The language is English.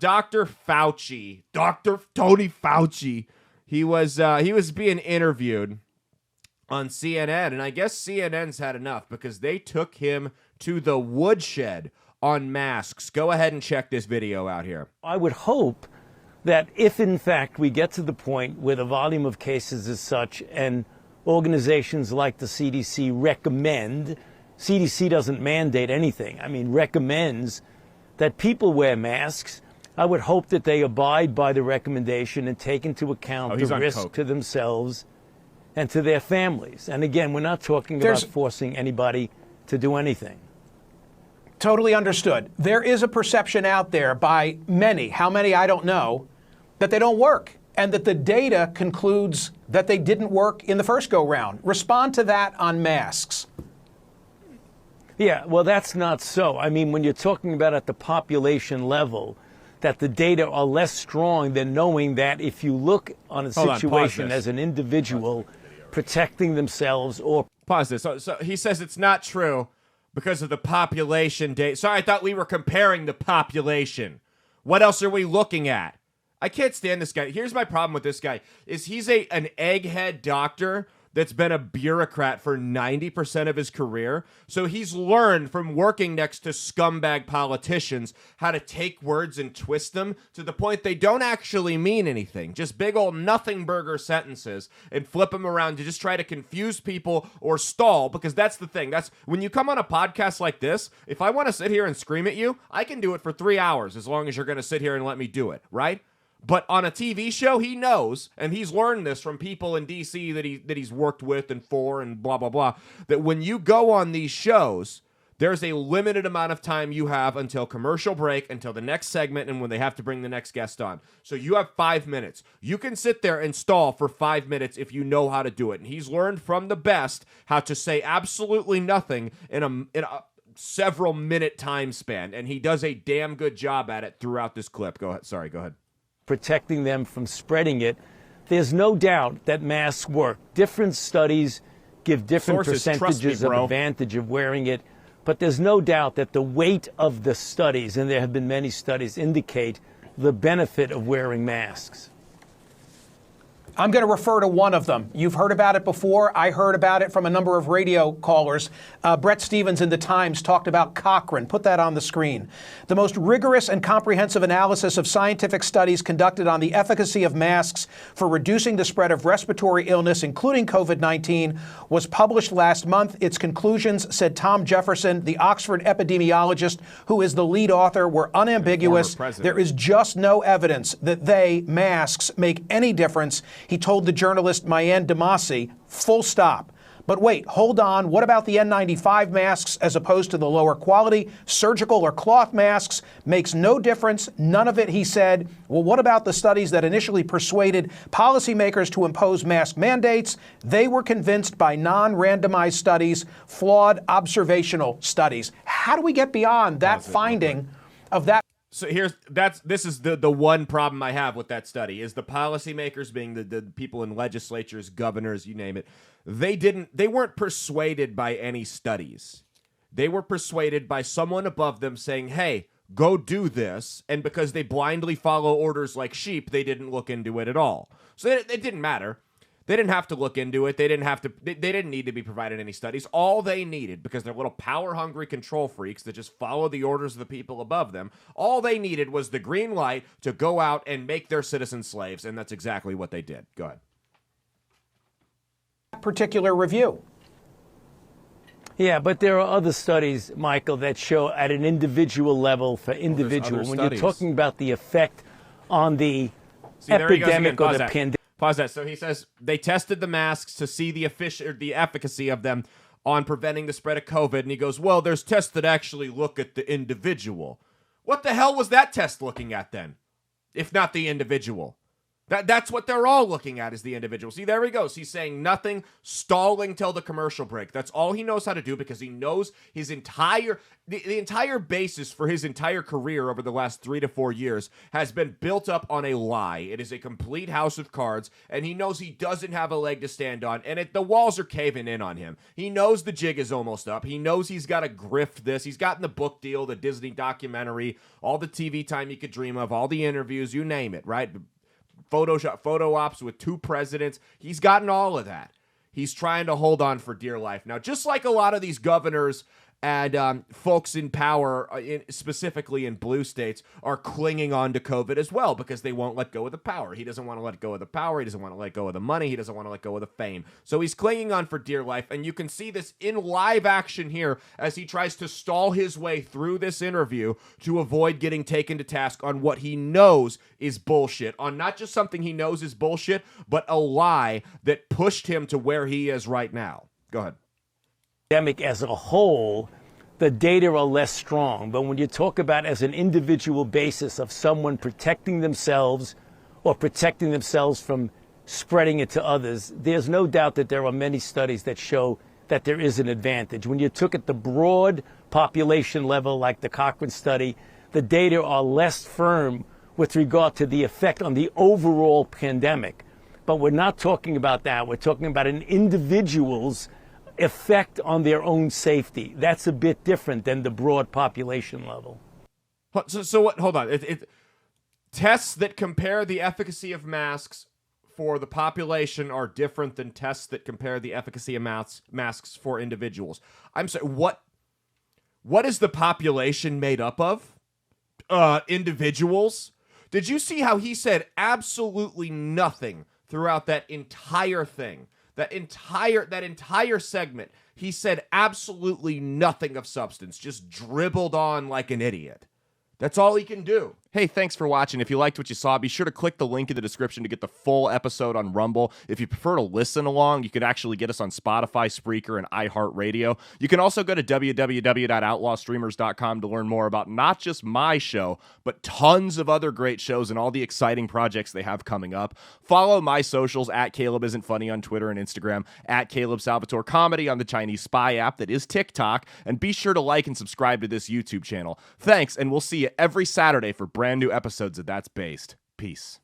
Dr. Fauci, Dr. Tony Fauci. He was being interviewed on CNN, and I guess CNN's had enough because they took him to the woodshed on masks. Go ahead and check this video out here. I would hope that if, in fact, we get to the point where the volume of cases is such and organizations like the CDC recommend, CDC doesn't mandate anything, recommends that people wear masks, I would hope that they abide by the recommendation and take into account the risk to themselves and to their families. And again, we're not talking about forcing anybody to do anything. Totally understood. There is a perception out there by many, how many I don't know, that they don't work and that the data concludes that they didn't work in the first go-round. Respond to that on masks. Yeah, well, that's not so. When you're talking about at the population level, that the data are less strong than knowing that if you look on a situation as an individual protecting themselves or... Pause this. So he says it's not true because of the population data. Sorry, I thought we were comparing the population. What else are we looking at? I can't stand this guy. Here's my problem with this guy, is he's an egghead doctor that's been a bureaucrat for 90% of his career. So he's learned from working next to scumbag politicians how to take words and twist them to the point they don't actually mean anything. Just big old nothing burger sentences and flip them around to just try to confuse people or stall, because that's the thing. That's when you come on a podcast like this, if I want to sit here and scream at you, I can do it for 3 hours as long as you're going to sit here and let me do it, right? But on a TV show, he knows, and he's learned this from people in D.C. that he's worked with and for and blah, blah, blah, that when you go on these shows, there's a limited amount of time you have until commercial break, until the next segment, and when they have to bring the next guest on. So you have 5 minutes. You can sit there and stall for 5 minutes if you know how to do it. And he's learned from the best how to say absolutely nothing in a several minute time span, and he does a damn good job at it throughout this clip. Go ahead. Sorry, go ahead. Protecting them from spreading it. There's no doubt that masks work. Different studies give different percentages of advantage of wearing it, but there's no doubt that the weight of the studies, and there have been many studies, indicate the benefit of wearing masks. I'm going to refer to one of them. You've heard about it before. I heard about it from a number of radio callers. Brett Stevens in The Times talked about Cochrane. Put that on the screen. The most rigorous and comprehensive analysis of scientific studies conducted on the efficacy of masks for reducing the spread of respiratory illness, including COVID-19, was published last month. Its conclusions, said Tom Jefferson, the Oxford epidemiologist who is the lead author, were unambiguous. There is just no evidence that masks, make any difference. He told the journalist Mayan Damasi, full stop. But wait, hold on. What about the N95 masks as opposed to the lower quality surgical or cloth masks? Makes no difference. None of it, he said. Well, what about the studies that initially persuaded policymakers to impose mask mandates? They were convinced by non-randomized studies, flawed observational studies. How do we get beyond that finding of that? So this is the one problem I have with that study is the policymakers, being the people in legislatures, governors, you name it. They weren't persuaded by any studies. They were persuaded by someone above them saying, hey, go do this. And because they blindly follow orders like sheep, they didn't look into it at all. So it didn't matter. They didn't have to look into it. They didn't need to be provided any studies. All they needed, because they're little power-hungry control freaks that just follow the orders of the people above them, all they needed was the green light to go out and make their citizens slaves, and that's exactly what they did. Go ahead. Particular review. Yeah, but there are other studies, Michael, that show at an individual level for individual. When you're talking about the effect on the epidemic or the pandemic. Pause that. So he says they tested the masks to see the efficacy of them on preventing the spread of COVID. And he goes, well, there's tests that actually look at the individual. What the hell was that test looking at then, if not the individual? That's what they're all looking at, is the individual. See, there he goes. He's saying nothing, stalling till the commercial break. That's all he knows how to do, because he knows his the entire basis for his entire career over the last 3 to 4 years has been built up on a lie. It is a complete house of cards, and he knows he doesn't have a leg to stand on, and the walls are caving in on him. He knows the jig is almost up. He knows he's got to grift this. He's gotten the book deal, the Disney documentary, all the TV time you could dream of, all the interviews, you name it, right? Photo ops with 2 presidents. He's gotten all of that. He's trying to hold on for dear life. Now, just like a lot of these governors and folks in power, specifically in blue states, are clinging on to COVID as well, because they won't let go of the power. He doesn't want to let go of the power. He doesn't want to let go of the money. He doesn't want to let go of the fame. So he's clinging on for dear life, and you can see this in live action here as he tries to stall his way through this interview to avoid getting taken to task on what he knows is bullshit, on not just something he knows is bullshit, but a lie that pushed him to where he is right now. Go ahead. Pandemic as a whole, the data are less strong. But when you talk about as an individual basis of someone protecting themselves or protecting themselves from spreading it to others, there's no doubt that there are many studies that show that there is an advantage. When you took at the broad population level, like the Cochrane study, the data are less firm with regard to the effect on the overall pandemic. But we're not talking about that. We're talking about an individual's effect on their own safety. That's a bit different than the broad population level. So what? Hold on. Tests that compare the efficacy of masks for the population are different than tests that compare the efficacy of masks for individuals. I'm sorry. What is the population made up of? Individuals. Did you see how he said absolutely nothing throughout that entire thing? That entire segment, he said absolutely nothing of substance, just dribbled on like an idiot. That's all he can do. Hey, thanks for watching. If you liked what you saw, be sure to click the link in the description to get the full episode on Rumble. If you prefer to listen along, you could actually get us on Spotify, Spreaker, and iHeartRadio. You can also go to www.outlawstreamers.com to learn more about not just my show, but tons of other great shows and all the exciting projects they have coming up. Follow my socials at Caleb Isn't Funny on Twitter and Instagram, at Caleb Salvatore Comedy on the Chinese Spy app that is TikTok, and be sure to like and subscribe to this YouTube channel. Thanks, and we'll see you every Saturday for brand new episodes of That's Based. Peace.